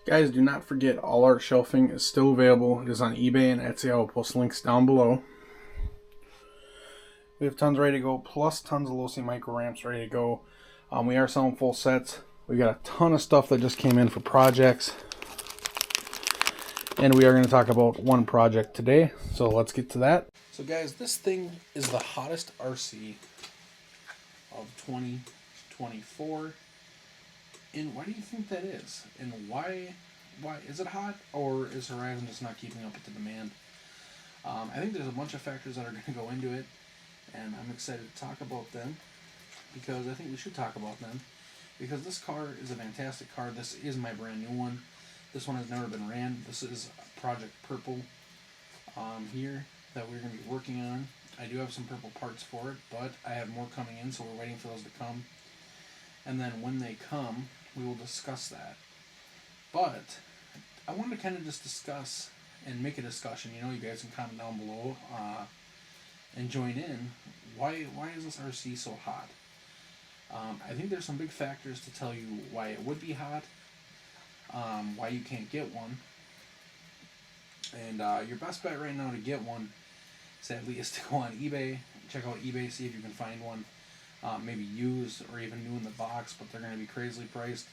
Guys, do not forget all our shelving is still available. It is on eBay and Etsy. I will post links down below. We have tons ready to go, plus tons of Losi micro ramps ready to go. We are selling full sets. We got a ton of stuff that just came in for projects. And we are going to talk about one project today. So let's get to that. So guys, this thing is the hottest RC of 2024. And why do you think that is? And why is it hot, or is Horizon just not keeping up with the demand? I think there's a bunch of factors that are going to go into it, and I'm excited to talk about them because I think we should talk about them because this car is a fantastic car. This is my brand new one. This one has never been ran. This is Project Purple here that we're going to be working on. I do have some purple parts for it, but I have more coming in, so we're waiting for those to come. And then when they come, we will discuss that. But I wanted to kind of just discuss and make a discussion. You know, you guys can comment down below and join in. Why is this RC so hot? I think there's some big factors to tell you why it would be hot, why you can't get one. And your best bet right now to get one, sadly, is to go on eBay. Check out eBay, see if you can find one. Maybe used or even new in the box, but they're going to be crazily priced.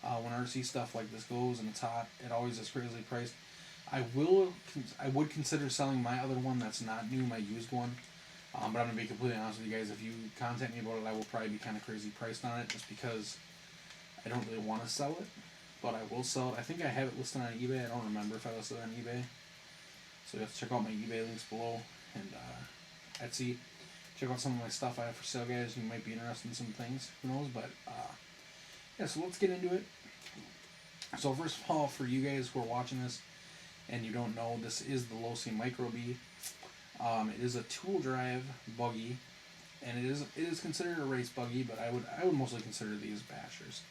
When RC stuff like this goes and it's hot, it always is crazily priced. I would consider selling my other one that's not new, my used one. But I'm going to be completely honest with you guys. If you contact me about it, I will probably be kind of crazy priced on it just because I don't really want to sell it. But I will sell it. I think I have it listed on eBay. I don't remember if I listed it on eBay. So you have to check out my eBay links below and Etsy. Check out some of my stuff I have for sale, guys. You might be interested in some things. Who knows? But yeah, so let's get into it. So first of all, for you guys who are watching this and you don't know, this is the Losi Micro B. It is a tool drive buggy, and it is considered a race buggy, but I would mostly consider these bashers,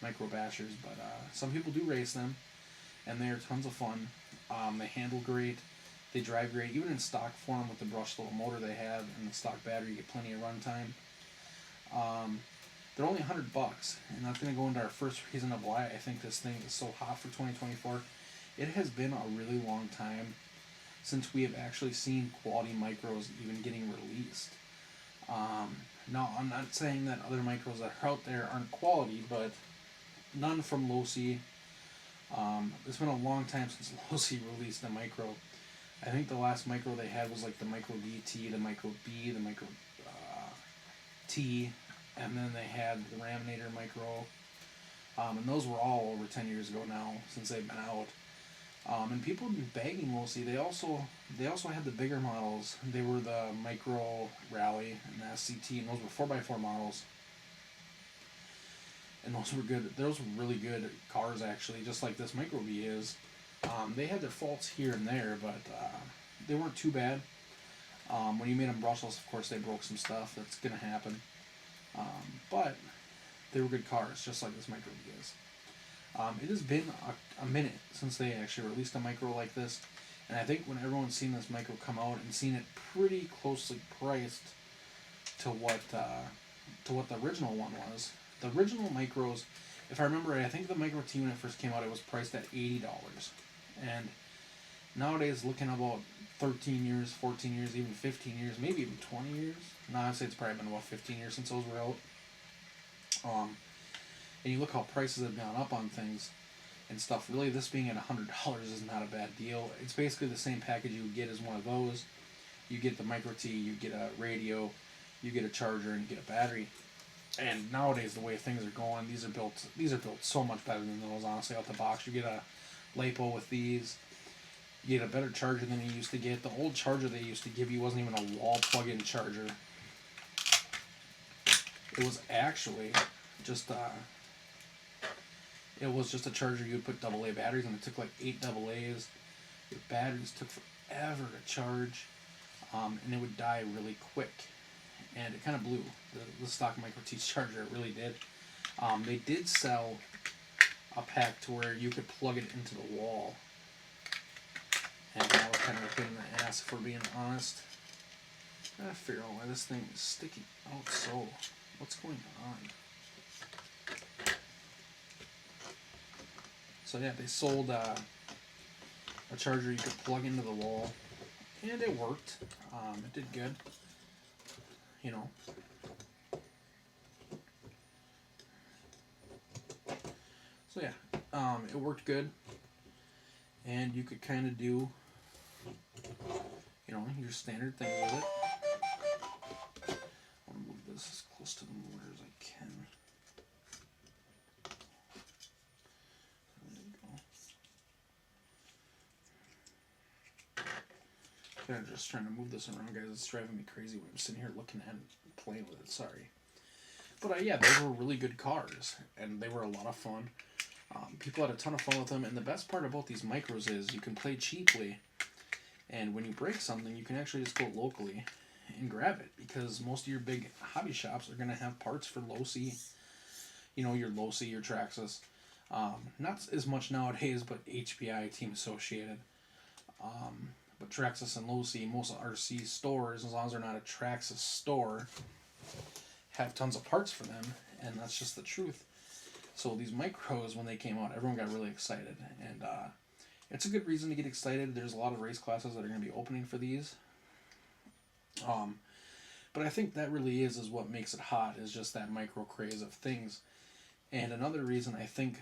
micro bashers. But some people do race them, and they are tons of fun. They handle great, they drive great, even in stock form with the brushed little motor they have and the stock battery. You get plenty of run time. They're only $100, and that's going to go into our first reason of why I think this thing is so hot for 2024. It has been a really long time since we have actually seen quality micros even getting released. Now, I'm not saying that other micros that are out there aren't quality, but none from Losi. It's been a long time since Losi released a micro. I think the last micro they had was like the Micro DT, the Micro B, the Micro T, and then they had the Raminator micro. And those were all over 10 years ago now since they've been out. And people have been begging Losi. They also had the bigger models. They were the Micro Rally and the SCT, and those were 4x4 models. And those were good. Those were really good cars, actually, just like this Micro B is. They had their faults here and there, but they weren't too bad. When you made them brushless, of course, they broke some stuff. That's going to happen. But they were good cars, just like this Micro B is. It has been a minute since they actually released a micro like this, and I think when everyone's seen this micro come out and seen it pretty closely priced to what the original one was. The original micros, if I remember right, I think the Micro T when it first came out, it was priced at $80, and nowadays looking about 13 years, 14 years, even 15 years, maybe even 20 years. No, I'd say it's probably been about 15 years since those were out. And you look how prices have gone up on things and stuff. Really, this being at $100 is not a bad deal. It's basically the same package you would get as one of those. You get the Micro T, you get a radio, you get a charger, and you get a battery. And nowadays, the way things are going, these are built so much better than those. Honestly, out the box, you get a LiPo with these. You get a better charger than you used to get. The old charger they used to give you wasn't even a wall plug-in charger. It was actually just it was just a charger you would put AA batteries in. It took like 8 AA's. The batteries took forever to charge, and it would die really quick. And it kind of blew the stock Micro T charger. It really did. They did sell a pack to where you could plug it into the wall, and that was kind of a pain in the ass, if we're being honest. I gotta figure out why this thing is sticking out so. What's going on? So yeah, they sold a charger you could plug into the wall, and it worked. It did good. You know. So yeah, it worked good, and you could kind of do, you know, your standard thing with it. I want to move this as close to the motor as I can. There we go. I'm just trying to move this around, guys. It's driving me crazy when I'm sitting here looking at it, playing with it. Sorry. But yeah, they were really good cars, and they were a lot of fun. People had a ton of fun with them, and the best part about these micros is you can play cheaply, and when you break something, you can actually just go locally and grab it, because most of your big hobby shops are going to have parts for Losi, you know, your Losi, your Traxxas. Not as much nowadays, but HPI, Team Associated. But Traxxas and Losi, most RC stores, as long as they're not a Traxxas store, have tons of parts for them, and that's just the truth. So these micros, when they came out, everyone got really excited, and it's a good reason to get excited. There's a lot of race classes that are going to be opening for these. But I think that really is what makes it hot, is just that micro craze of things. And another reason I think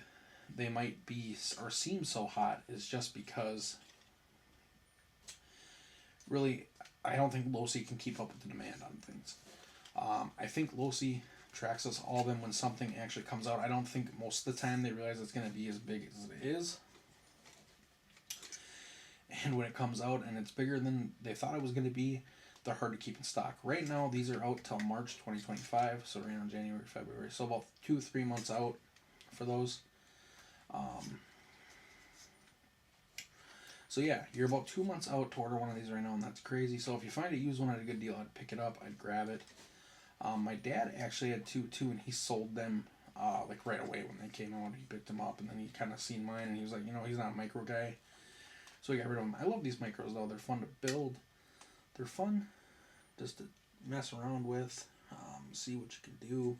they might be or seem so hot is just because really I don't think Losi can keep up with the demand on things. I think Losi, Traxxas, all of them, when something actually comes out, I don't think most of the time they realize it's going to be as big as it is. And when it comes out and it's bigger than they thought it was going to be, they're hard to keep in stock. Right now, these are out till March 2025, so right now January, February, so about 2-3 months out for those. So yeah, you're about 2 months out to order one of these right now, and that's crazy. So if you find a used one at a good deal, I'd pick it up, I'd grab it. My dad actually had two too, and he sold them like right away when they came out. He picked them up, and then he kind of seen mine, and he was like, you know, he's not a micro guy, so he got rid of them. I love these micros though; they're fun to build. They're fun just to mess around with, see what you can do,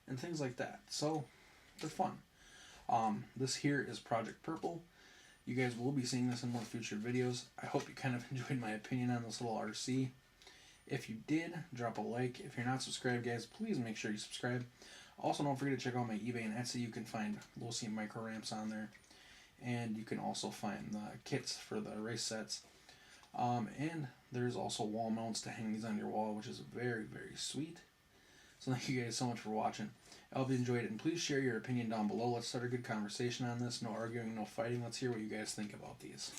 and things like that. So they're fun. This here is Project Purple. You guys will be seeing this in more future videos. I hope you kind of enjoyed my opinion on this little RC. If you did, drop a like. If you're not subscribed, guys, please make sure you subscribe. Also, don't forget to check out my eBay and Etsy. You can find Losi micro ramps on there. And you can also find the kits for the race sets. And there's also wall mounts to hang these on your wall, which is very, very sweet. So thank you guys so much for watching. I hope you enjoyed it, and please share your opinion down below. Let's start a good conversation on this. No arguing, no fighting. Let's hear what you guys think about these.